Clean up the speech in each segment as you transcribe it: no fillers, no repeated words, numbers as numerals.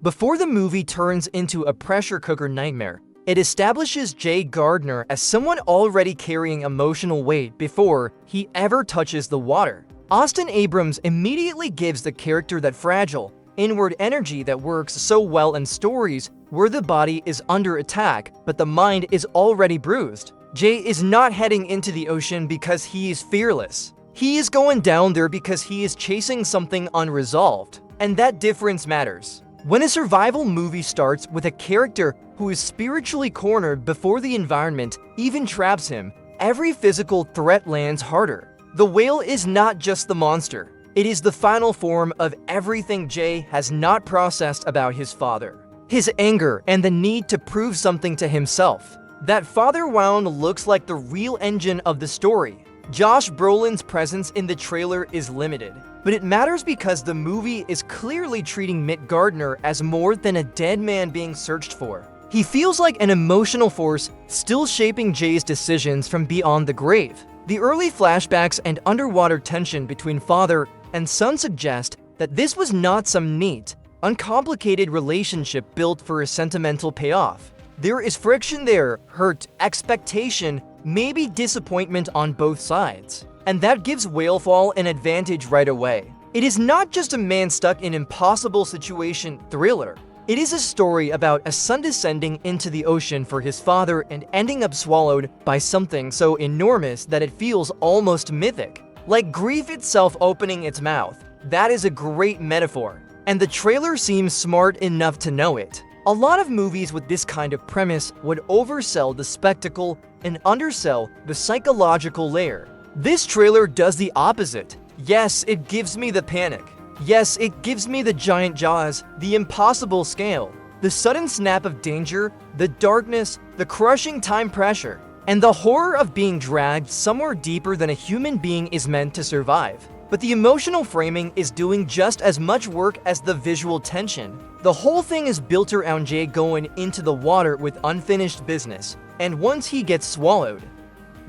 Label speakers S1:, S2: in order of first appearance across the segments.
S1: Before the movie turns into a pressure cooker nightmare, it establishes Jay Gardiner as someone already carrying emotional weight before he ever touches the water. Austin Abrams immediately gives the character that fragile, inward energy that works so well in stories where the body is under attack, but the mind is already bruised. Jay is not heading into the ocean because he is fearless. He is going down there because he is chasing something unresolved, and that difference matters. When a survival movie starts with a character who is spiritually cornered before the environment even traps him, every physical threat lands harder. The whale is not just the monster. It is the final form of everything Jay has not processed about his father. His anger and the need to prove something to himself. That father wound looks like the real engine of the story. Josh Brolin's presence in the trailer is limited, but it matters because the movie is clearly treating Mick Gardiner as more than a dead man being searched for. He feels like an emotional force still shaping Jay's decisions from beyond the grave. The early flashbacks and underwater tension between father and son suggest that this was not some neat, uncomplicated relationship built for a sentimental payoff. There is friction there, hurt, expectation, maybe disappointment on both sides. And that gives Whalefall an advantage right away. It is not just a man stuck in an impossible situation thriller. It is a story about a son descending into the ocean for his father and ending up swallowed by something so enormous that it feels almost mythic. Like grief itself opening its mouth. That is a great metaphor. And the trailer seems smart enough to know it. A lot of movies with this kind of premise would oversell the spectacle and undersell the psychological layer. This trailer does the opposite. Yes, it gives me the panic. Yes, it gives me the giant jaws, the impossible scale, the sudden snap of danger, the darkness, the crushing time pressure, and the horror of being dragged somewhere deeper than a human being is meant to survive. But the emotional framing is doing just as much work as the visual tension. The whole thing is built around Jay going into the water with unfinished business, and once he gets swallowed,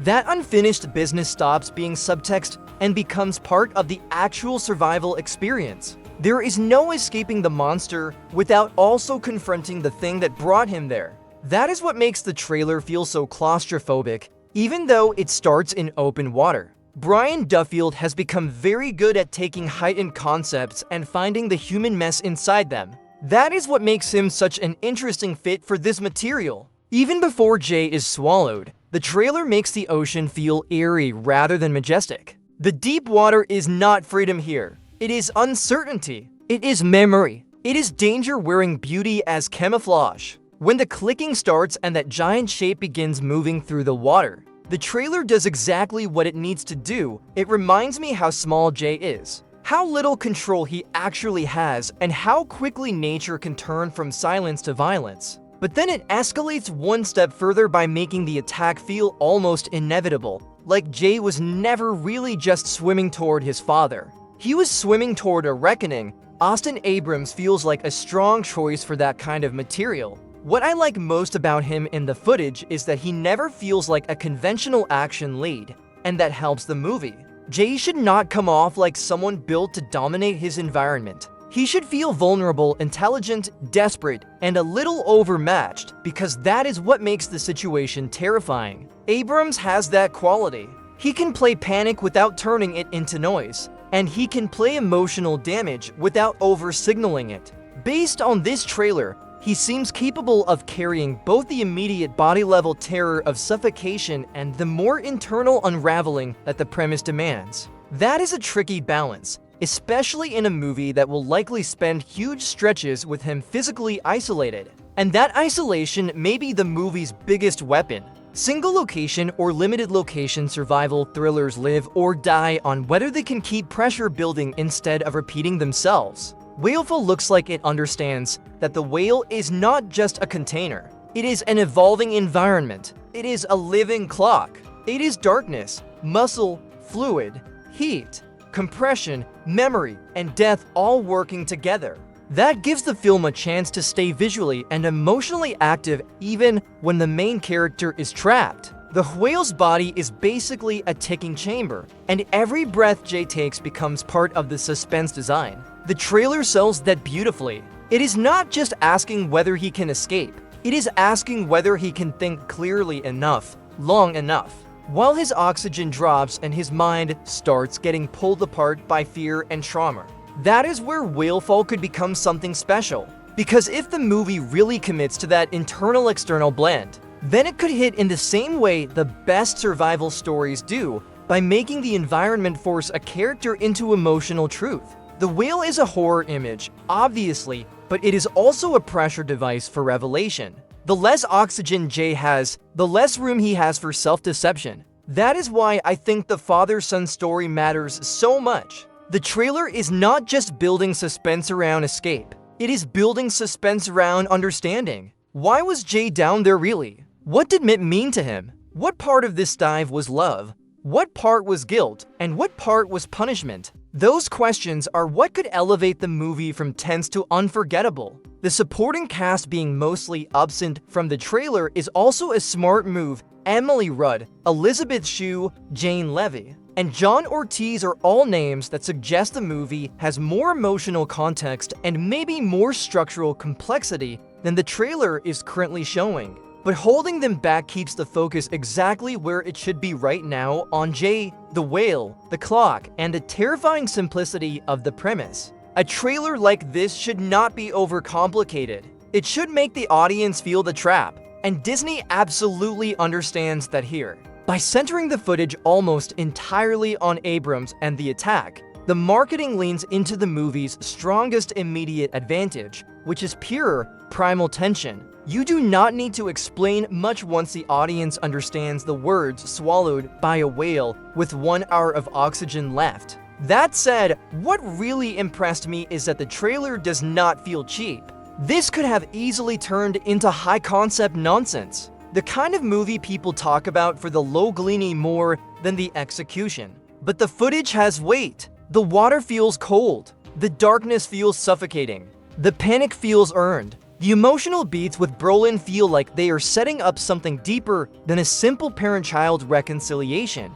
S1: that unfinished business stops being subtext and becomes part of the actual survival experience. There is no escaping the monster without also confronting the thing that brought him there. That is what makes the trailer feel so claustrophobic, even though it starts in open water. Brian Duffield has become very good at taking heightened concepts and finding the human mess inside them. That is what makes him such an interesting fit for this material. Even before Jay is swallowed, the trailer makes the ocean feel eerie rather than majestic. The deep water is not freedom here. It is uncertainty. It is memory. It is danger wearing beauty as camouflage. When the clicking starts and that giant shape begins moving through the water, the trailer does exactly what it needs to do. It reminds me how small Jay is, how little control he actually has, and how quickly nature can turn from silence to violence. But then it escalates one step further by making the attack feel almost inevitable, like Jay was never really just swimming toward his father. He was swimming toward a reckoning. Austin Abrams feels like a strong choice for that kind of material. What I like most about him in the footage is that he never feels like a conventional action lead, and that helps the movie. Jay should not come off like someone built to dominate his environment. He should feel vulnerable, intelligent, desperate, and a little overmatched, because that is what makes the situation terrifying. Abrams has that quality. He can play panic without turning it into noise, and he can play emotional damage without over-signaling it. Based on this trailer, he seems capable of carrying both the immediate body-level terror of suffocation and the more internal unraveling that the premise demands. That is a tricky balance, especially in a movie that will likely spend huge stretches with him physically isolated. And that isolation may be the movie's biggest weapon. Single location or limited location survival thrillers live or die on whether they can keep pressure building instead of repeating themselves. Whalefall looks like it understands that the whale is not just a container. It is an evolving environment. It is a living clock. It is darkness, muscle, fluid, heat, compression, memory, and death all working together. That gives the film a chance to stay visually and emotionally active even when the main character is trapped. The whale's body is basically a ticking chamber, and every breath Jay takes becomes part of the suspense design. The trailer sells that beautifully. It is not just asking whether he can escape, it is asking whether he can think clearly enough, long enough, while his oxygen drops and his mind starts getting pulled apart by fear and trauma. That is where Whalefall could become something special, because if the movie really commits to that internal-external blend, then it could hit in the same way the best survival stories do, by making the environment force a character into emotional truth. The whale is a horror image, obviously, but it is also a pressure device for revelation. The less oxygen Jay has, the less room he has for self-deception. That is why I think the father-son story matters so much. The trailer is not just building suspense around escape, it is building suspense around understanding. Why was Jay down there really? What did Mitt mean to him? What part of this dive was love? What part was guilt? And what part was punishment? Those questions are what could elevate the movie from tense to unforgettable. The supporting cast being mostly absent from the trailer is also a smart move. Emily Rudd, Elizabeth Shue, Jane Levy, and John Ortiz are all names that suggest the movie has more emotional context and maybe more structural complexity than the trailer is currently showing. But holding them back keeps the focus exactly where it should be right now, on Jay, the whale, the clock, and the terrifying simplicity of the premise. A trailer like this should not be overcomplicated. It should make the audience feel the trap, and Disney absolutely understands that here. By centering the footage almost entirely on Abrams and the attack, the marketing leans into the movie's strongest immediate advantage, which is pure, primal tension. You do not need to explain much once the audience understands the words swallowed by a whale with 1 hour of oxygen left. That said, what really impressed me is that the trailer does not feel cheap. This could have easily turned into high-concept nonsense, the kind of movie people talk about for the low gleaning more than the execution. But the footage has weight. The water feels cold. The darkness feels suffocating. The panic feels earned. The emotional beats with Brolin feel like they are setting up something deeper than a simple parent-child reconciliation.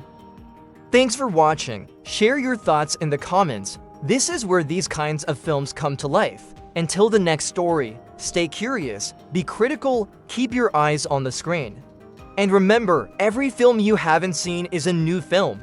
S1: Thanks for watching. Share your thoughts in the comments. This is where these kinds of films come to life. Until the next story, stay curious, be critical, keep your eyes on the screen. And remember, every film you haven't seen is a new film.